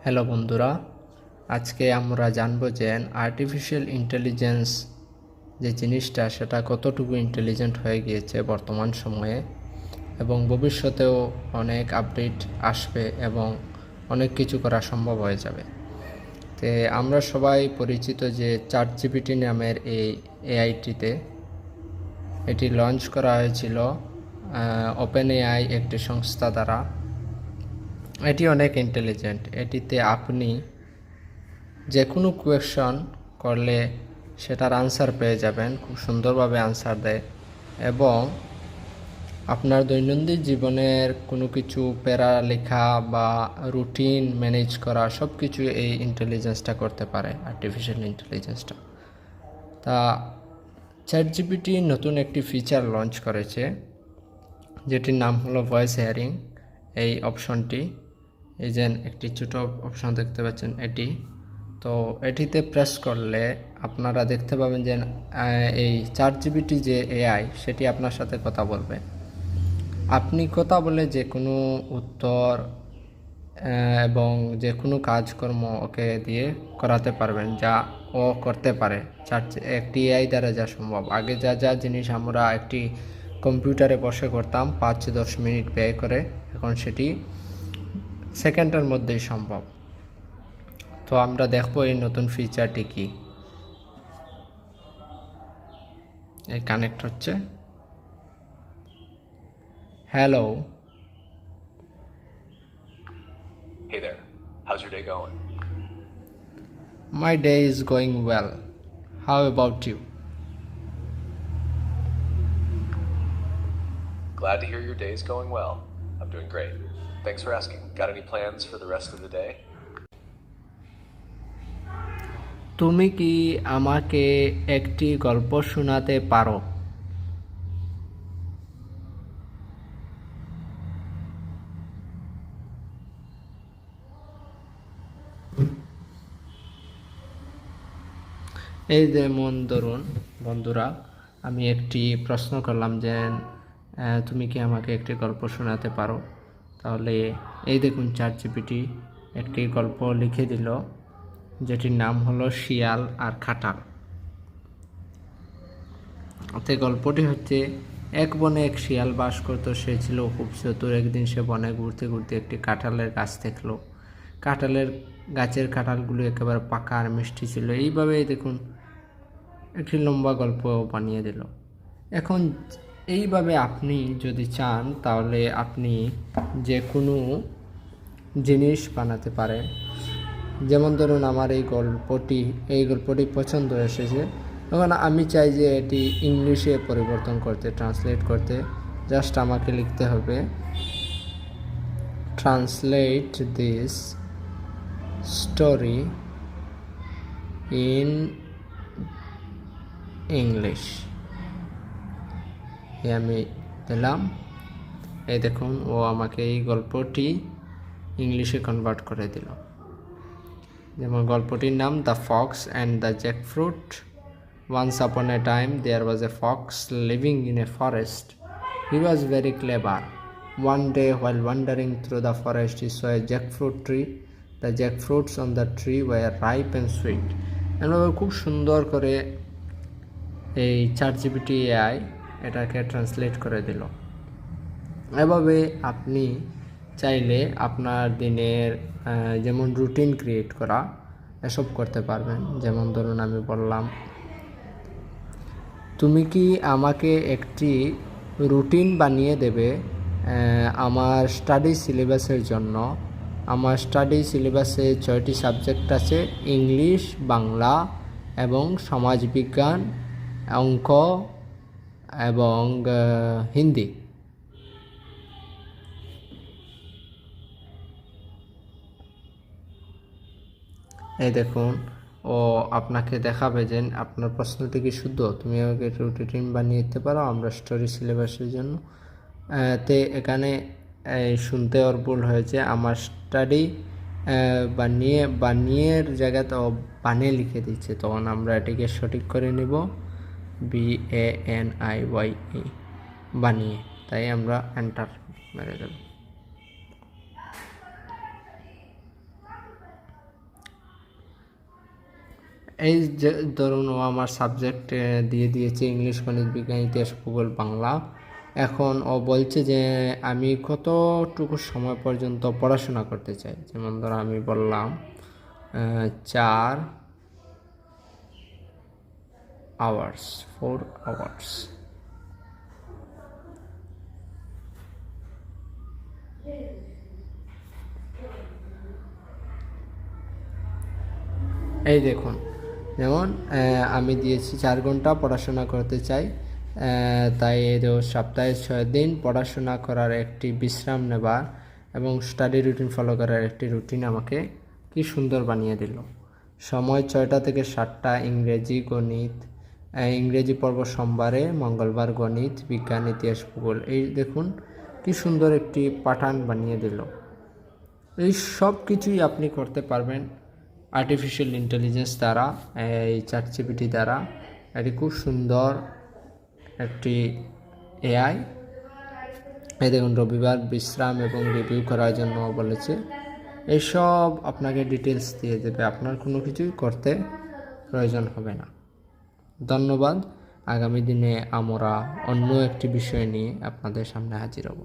Hello বন্ধুরা, আজকে আমরা জানবো যে আর্টিফিশিয়াল ইন্টেলিজেন্স যে জিনিসটা সেটা কতটুকু ইন্টেলিজেন্ট হয়ে গিয়েছে বর্তমান সময়ে এবং ভবিষ্যতেও অনেক আপডেট আসবে এবং অনেক কিছু করা সম্ভব হয়ে যাবে। তো আমরা সবাই পরিচিত যে চ্যাটজিপিটি নামের এই এআইটিতে এটি লঞ্চ করা হয়েছিল ওপেন এআই একটি সংস্থা দ্বারা। এটি অনেক ইন্টেলিজেন্ট। এটিতে আপনি যে কোনো কোয়েশ্চন করলে সেটার আনসার পেয়ে যাবেন, খুব সুন্দরভাবে আনসার দেয় এবং আপনার দৈনন্দিন জীবনের কোনো কিছু লেখা বা রুটিন ম্যানেজ করা সব কিছু এই ইন্টেলিজেন্সটা করতে পারে, আর্টিফিশিয়াল ইন্টেলিজেন্সটা। তা চ্যাটজিপিটি নতুন একটি ফিচার লঞ্চ করেছে যেটির নাম হলো ভয়েস হেয়ারিং। এই অপশনটি এই যে একটি ছোটো অপশন দেখতে পাচ্ছেন, এটি তো এটিতে প্রেস করলে আপনারা দেখতে পাবেন যে এই চ্যাটজিপিটি যে এআই সেটি আপনার সাথে কথা বলবে। আপনি কথা বলে যে কোনো উত্তর এবং যে কোনো কাজকর্ম ওকে দিয়ে করাতে পারবেন, যা ও করতে পারে একটি এআই দ্বারা যা সম্ভব। আগে যা জিনিস আমরা একটি কম্পিউটারে বসে করতাম 5-10 মিনিট ব্যয় করে, এখন সেটি সেকেন্ডের মধ্যেই সম্ভব। তো আমরা দেখবো এই নতুন ফিচারটি কি। এই কানেক্ট হচ্ছে। Hello. Hey there, how's your day going? My day is going well. How about you? Glad to hear your day is going well. I'm doing great. Thanks for asking. Got any plans for the rest of the day? তুমি কি আমাকে একটি গল্প শোনাতে পারো? এই যেমন ধরুন বন্ধুরা, আমি একটি প্রশ্ন করলাম যে তুমি কি আমাকে একটি গল্প শোনাতে পারো, তাহলে এই দেখুন চ্যাটজিপিটি একটি গল্প লিখে দিল যেটির নাম হলো শিয়াল আর খাটাল। অর্থাৎ গল্পটি হচ্ছে, এক বনে এক শিয়াল বাস করতো। সে ছিল খুব চতুর। একদিন সে বনে ঘুরতে ঘুরতে একটি কাঁঠালের গাছ দেখলো। কাঁঠালের গাছের কাঁঠালগুলো একেবারে পাকা আর মিষ্টি ছিল। এইভাবেই দেখুন একটি লম্বা গল্প বানিয়ে দিল। এখন এইভাবে আপনি যদি চান তাহলে আপনি যে কোনো জিনিস বানাতে পারেন। যেমন ধরুন আমার এই গল্পটি পছন্দ এসেছে। এখন আমি চাই যে এটি ইংলিশে পরিবর্তন করতে, ট্রান্সলেট করতে। জাস্ট আমাকে লিখতে হবে translate this story in English. আমি দিলাম, এই দেখুন ও আমাকে এই গল্পটি ইংলিশে কনভার্ট করে দিল। যেমন গল্পটির নাম the Fox and the jackfruit. Once upon a time there was a fox living in a forest. He was very clever. One day while wandering through the forest he saw a jackfruit tree. The jackfruits on the tree were ripe and sweet. এভাবে খুব সুন্দর করে এই ChatGPT AI এটাকে translate করে দিল। এভাবে আপনি চাইলে আপনার দিনের যেমন রুটিন ক্রিয়েট করা এসব করতে পারবেন। যেমন ধরুন আমি বললাম, তুমি কি আমাকে একটি রুটিন বানিয়ে দেবে আমার স্টাডি সিলেবাসের জন্য। আমার স্টাডি সিলেবাসে 6টি সাবজেক্ট আছে, ইংলিশ, বাংলা এবং সমাজবিজ্ঞান, অঙ্ক এবং হিন্দি। এই দেখুন ও আপনাকে দেখাবে যে আপনার প্রশ্নটি কি শুদ্ধ, তুমি আমাকে রুটিন বানিয়ে দিতে পারো আমরা স্টোরি সিলেবাসের জন্য। এখানে শুনতে ওর ভুল হয়েছে, আমার স্টাডি বানিয়ের জায়গাতে ও বানিয়ে লিখে দিচ্ছে। তখন আমরা এটিকে সঠিক করে নিব, BANIYE বানিয়ে। তাই আমরা এন্টার মেরে দেব। এই যে ধরুন ও আমার সাবজেক্ট দিয়ে দিয়েছে ইংলিশ, গণিত, বিজ্ঞান, ইতিহাস, ভূগোল, বাংলা। এখন ও বলছে যে আমি কতটুকু সময় পর্যন্ত পড়াশোনা করতে চাই। যেমন ধরো আমি বললাম 4 আওয়ার্স, 4 আওয়ার্স। এই দেখুন, যেমন আমি দিয়েছি 4 ঘন্টা পড়াশোনা করতে চাই, তাই সপ্তাহে 6 দিন পড়াশোনা করার একটি বিশ্রাম নেবার এবং স্টাডি রুটিন ফলো করার একটি রুটিন আমাকে কি সুন্দর বানিয়ে দিল। সময় 6টা থেকে 7টা, ইংরেজি, গণিত, ইংরেজি পর্ব সোমবারে, মঙ্গলবার গণিত, বিজ্ঞান, ইতিহাস, ভূগোল। এই দেখুন কি সুন্দর একটি প্যাটার্ন বানিয়ে দিল। এই সব কিছুই আপনি করতে পারবেন আর্টিফিশিয়াল ইন্টেলিজেন্স দ্বারা, এই চ্যাটজিপিটি দ্বারা। এটি খুব সুন্দর একটি এআই। এই দেখুন রবিবার বিশ্রাম এবং রিভিউ করার জন্য বলেছে। এসব আপনাকে ডিটেলস দিয়ে দেবে, আপনার কোনো কিছুই করতে প্রয়োজন হবে না। ধন্যবাদ। আগামী দিনে আমরা অন্য একটি বিষয় নিয়ে আপনাদের সামনে হাজির হব।